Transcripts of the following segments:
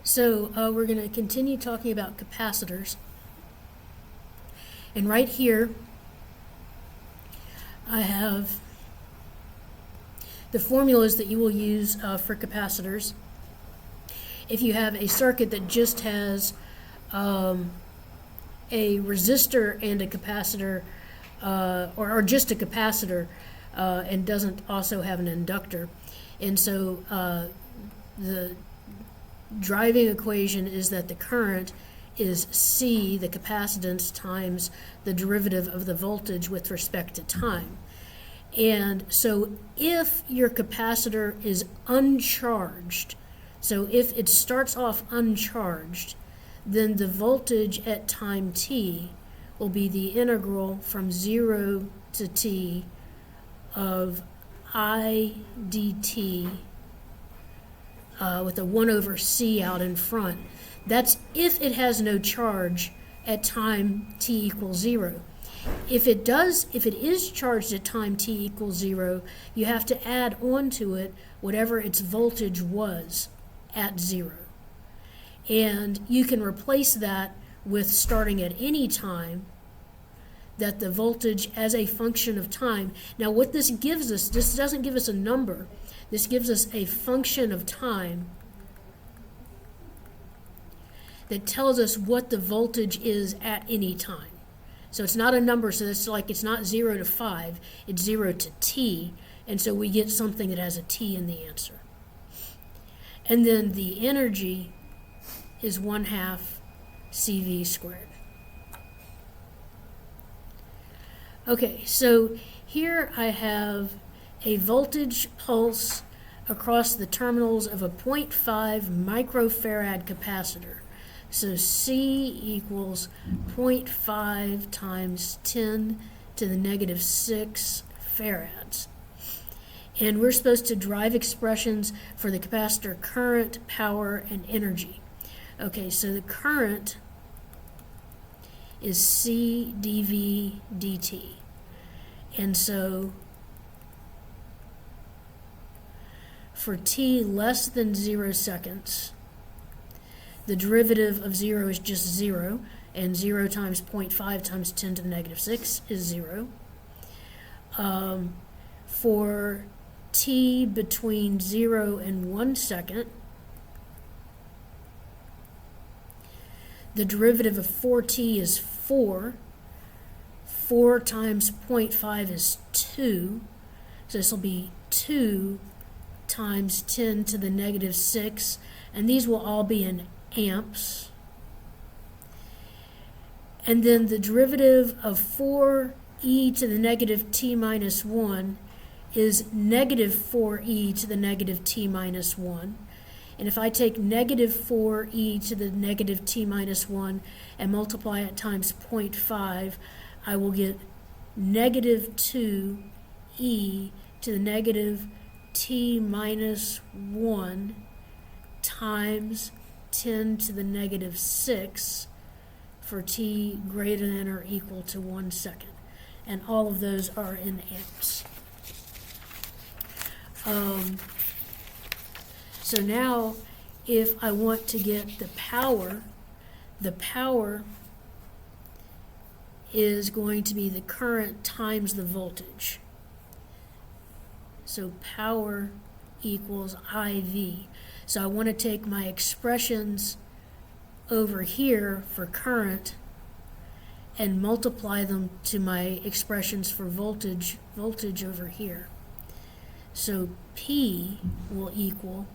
So we're going to continue talking about capacitors. And right here, I have the formulas that you will use for capacitors. If you have a circuit that just has a resistor and a capacitor, or just a capacitor, and doesn't also have an inductor. And so the driving equation is that the current is C, the capacitance, times the derivative of the voltage with respect to time. And so if your capacitor is uncharged, so if it starts off uncharged, then the voltage at time t will be the integral from 0 to t of I dt with a 1 over c out in front. That's if it has no charge at time t equals 0. If it is charged at time t equals 0, you have to add on to it whatever its voltage was at 0. And you can replace that with starting at any time, that the voltage as a function of time. Now what this gives us, this doesn't give us a number, this gives us a function of time that tells us what the voltage is at any time. So it's not a number, so it's like it's not 0 to 5, it's 0 to t, and so we get something that has a t in the answer. And then the energy is 1/2 CV squared. Okay, so here I have a voltage pulse across the terminals of a 0.5 microfarad capacitor. So C equals 0.5 times 10 to the negative 6 farads. And we're supposed to derive expressions for the capacitor current, power, and energy. Okay, so the current is C dV dt. And so for t less than 0 seconds, the derivative of 0 is just 0, and 0 times 0.5 times 10 to the negative 6 is 0. For t between 0 and 1 second, the derivative of 4t is 4. 4 times 0.5 is 2. So this will be 2 times 10 to the negative 6. And these will all be in amps. And then the derivative of 4e to the negative t minus 1 is negative 4e to the negative t minus 1. And if I take negative 4e to the negative t minus 1 and multiply it times 0.5, I will get negative 2e to the negative t minus 1 times 10 to the negative 6 for t greater than or equal to 1 second. And all of those are in amps. So now, if I want to get the power is going to be the current times the voltage. So power equals IV. So I want to take my expressions over here for current and multiply them to my expressions for voltage over here. So P will equal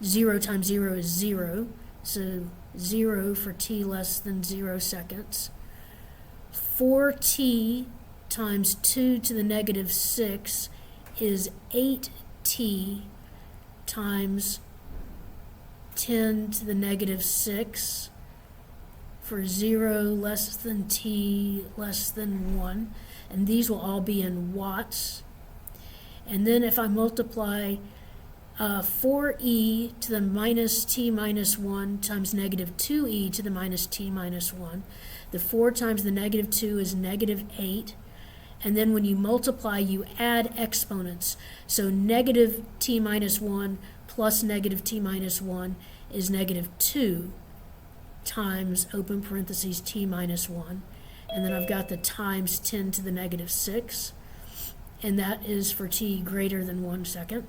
0 times 0 is 0, so 0 for t less than 0 seconds. 4t times 2 to the negative 6 is 8t times 10 to the negative 6 for 0 less than t less than 1. And these will all be in watts. And then if I multiply 4e to the minus t minus 1 times negative 2e to the minus t minus 1, the 4 times the negative 2 is negative 8. And then when you multiply, you add exponents. So negative t minus 1 plus negative t minus 1 is negative 2 times, open parentheses, t minus 1. And then I've got the times 10 to the negative 6. And that is for t greater than 1 second.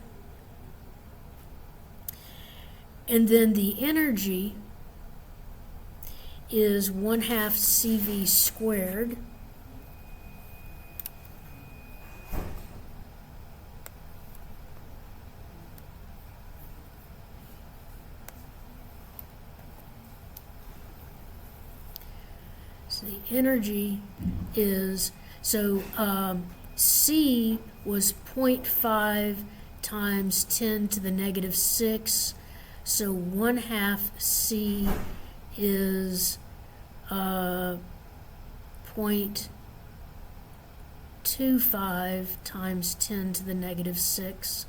And then the energy is 1/2 CV squared so the energy is, C was 0.5 times 10 to the negative 6, so 1/2 C is 0.25 times 10 to the negative 6.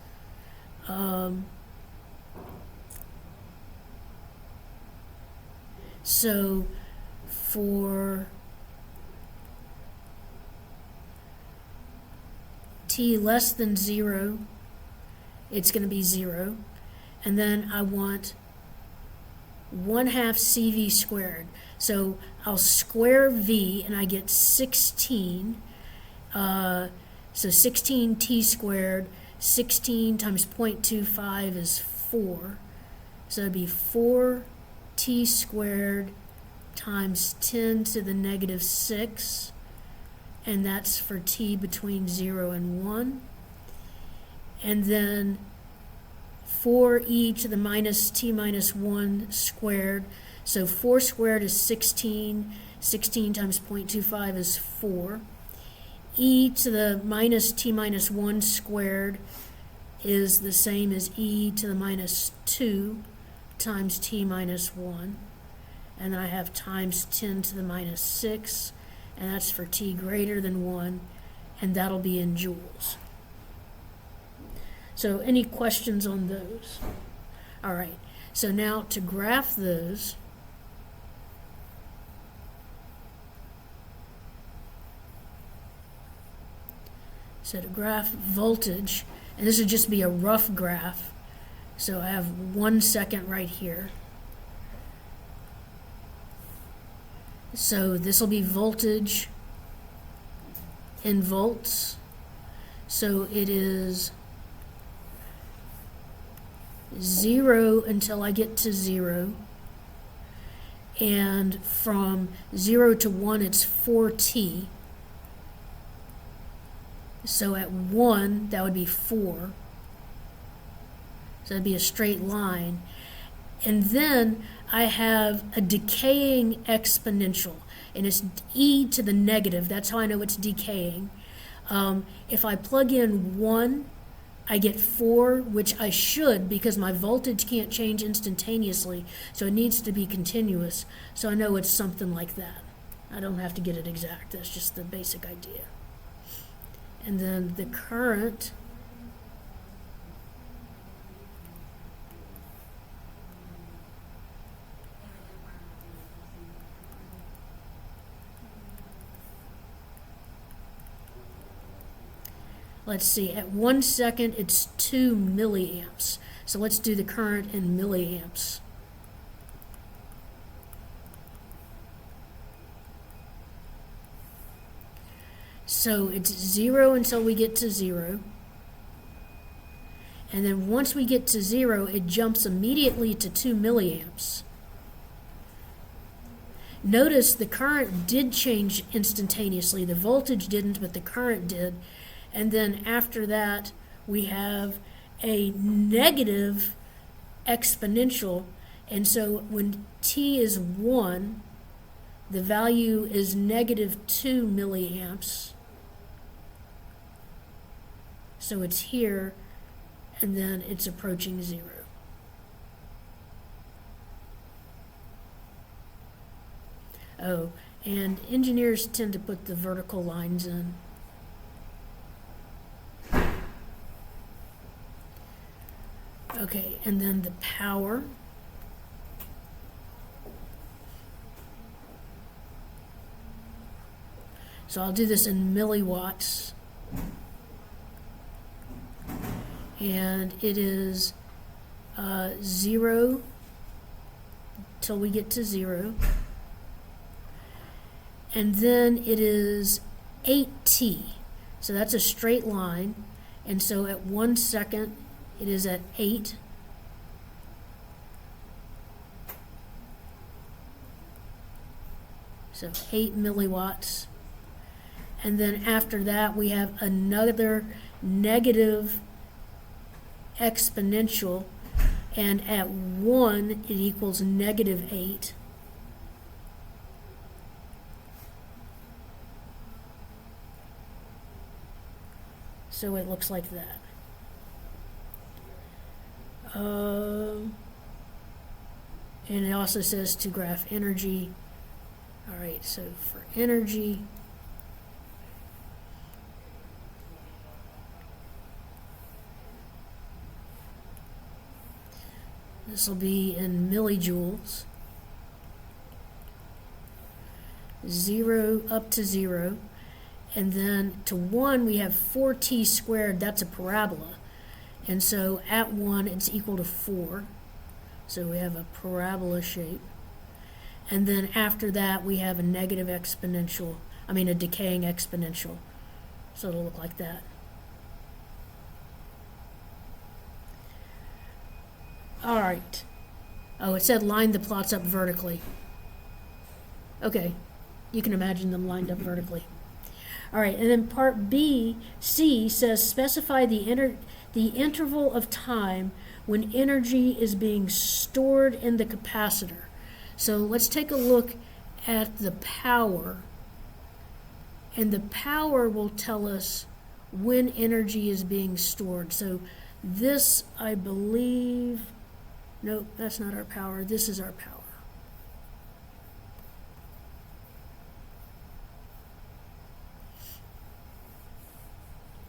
So for t less than 0, it's going to be 0. And then I want 1/2 CV squared. So I'll square V and I get 16. So 16 t squared, 16 times 0.25 is 4. So it'd be 4 t squared times 10 to the negative 6. And that's for t between 0 and 1. And then 4e to the minus t minus 1 squared. So 4 squared is 16. 16 times 0.25 is 4. E to the minus t minus 1 squared is the same as e to the minus 2 times t minus 1. And then I have times 10 to the minus 6. And that's for t greater than 1. And that'll be in joules. So any questions on those? All right, so now to graph those, so to graph voltage, and this would just be a rough graph, so I have 1 second right here. So this will be voltage in volts, so it is 0 until I get to 0, and from 0 to 1 it's 4t, so at 1 that would be 4, so that'd be a straight line. And then I have a decaying exponential, and it's e to the negative. That's how I know it's decaying. If I plug in 1, I get 4, which I should, because my voltage can't change instantaneously, so it needs to be continuous. So I know it's something like that. I don't have to get it exact. That's just the basic idea. And then the current let's see, at 1 second it's 2 milliamps. So let's do the current in milliamps. So it's 0 until we get to 0. And then once we get to 0, it jumps immediately to 2 milliamps. Notice the current did change instantaneously. The voltage didn't, but the current did. And then after that, we have a negative exponential. And so when t is 1, the value is negative 2 milliamps. So it's here, and then it's approaching 0. Oh, and engineers tend to put the vertical lines in. Okay, and then the power. So I'll do this in milliwatts. And it is 0 till we get to 0. And then it is 8t. So that's a straight line. And so at 1 second, it is at 8. So 8 milliwatts. And then after that, we have another negative exponential. And at 1, it equals negative 8. So it looks like that. And it also says to graph energy. All right, so for energy, this will be in millijoules. 0 up to 0. And then to 1, we have 4t squared. That's a parabola. And so at 1, it's equal to 4. So we have a parabola shape. And then after that, we have a negative exponential, a decaying exponential. So it'll look like that. All right. Oh, it said line the plots up vertically. Okay. You can imagine them lined up vertically. All right, and then part C says specify the interval of time when energy is being stored in the capacitor. So let's take a look at the power. And the power will tell us when energy is being stored. So this, I believe, nope, that's not our power. This is our power.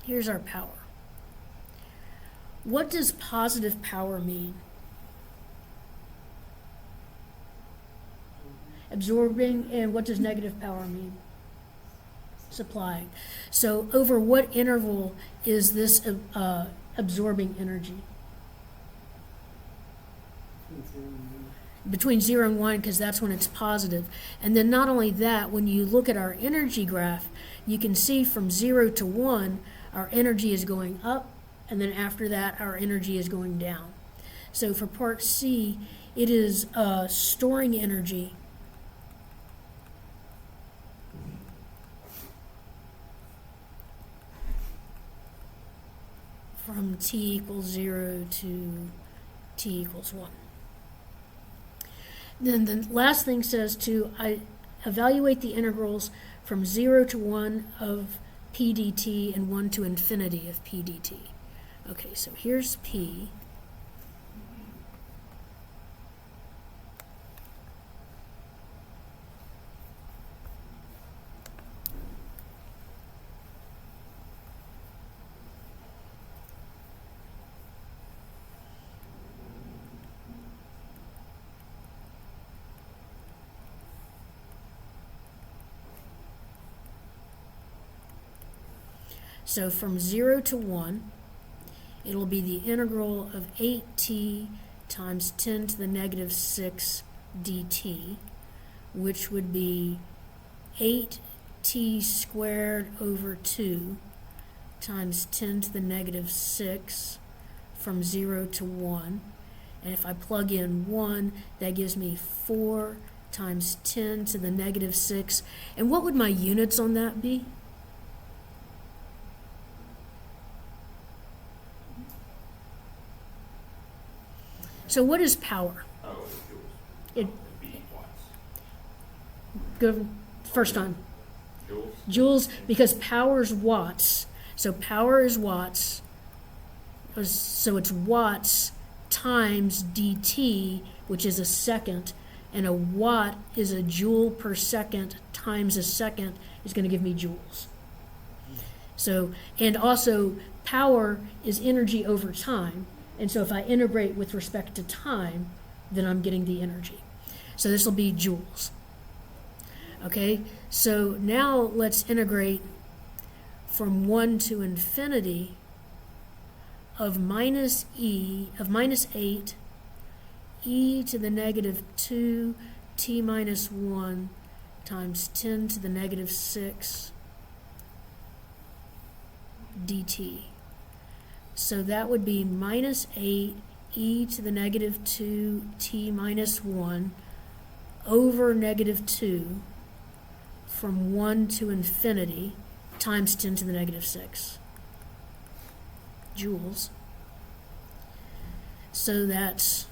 Here's our power. What does positive power mean? Absorbing, and what does negative power mean? Supplying. So over what interval is this absorbing energy? Between 0 and 1, because that's when it's positive. And then not only that, when you look at our energy graph, you can see from 0 to 1, our energy is going up, and then after that, our energy is going down. So for part C, it is storing energy from t equals 0 to t equals 1. Then the last thing says to evaluate the integrals from 0 to 1 of p dt and 1 to infinity of p dt. Okay, so here's p. So from 0 to 1, it'll be the integral of 8t times 10 to the negative 6 dt, which would be 8t squared over 2 times 10 to the negative 6 from 0 to 1. And if I plug in 1, that gives me 4 times 10 to the negative 6. And what would my units on that be? So what is power? Oh, It, joules. Be watts. go first time. Joules. Joules, because power is watts. So power is watts. So it's watts times dt, which is a second. And a watt is a joule per second times a second is going to give me joules. So, and also power is energy over time. And so if I integrate with respect to time, then I'm getting the energy. So this will be joules. Okay, so now let's integrate from 1 to infinity of minus 8 e to the negative 2 t minus 1 times 10 to the negative 6 dt. So that would be minus 8 e to the negative 2 t minus 1 over negative 2 from 1 to infinity times 10 to the negative 6 joules. So that's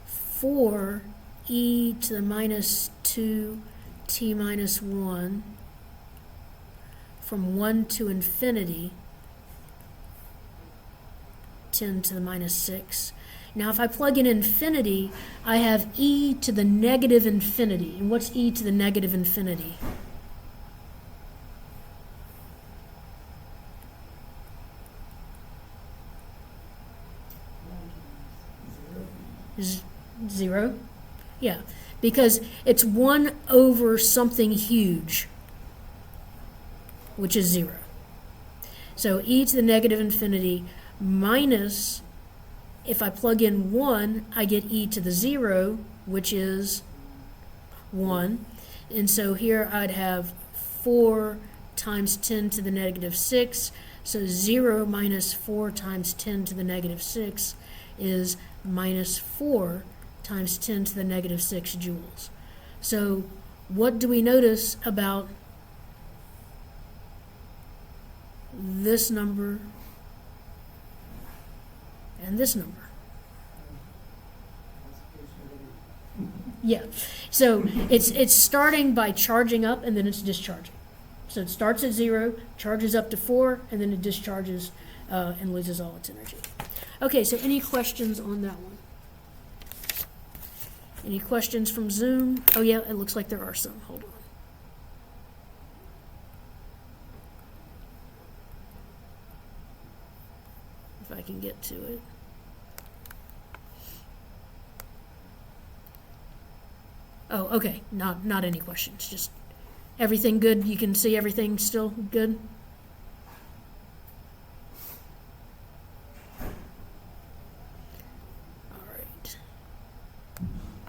4 e to the minus 2 t minus 1 from 1 to infinity 10 to the minus 6. Now if I plug in infinity, I have e to the negative infinity. And what's e to the negative infinity? Zero? Yeah, because it's 1 over something huge, which is 0. So e to the negative infinity minus, if I plug in 1, I get e to the 0, which is 1. And so here I'd have 4 times 10 to the negative 6. So 0 minus 4 times 10 to the negative 6 is minus 4 times 10 to the negative 6 joules. So what do we notice about this number and this number? Yeah, so it's starting by charging up and then it's discharging. So it starts at 0, charges up to 4, and then it discharges and loses all its energy. Okay, so any questions on that one? Any questions from Zoom? Oh yeah, it looks like there are some. Hold on. If I can get to it. Oh, okay, not any questions, just everything good? You can see everything still good?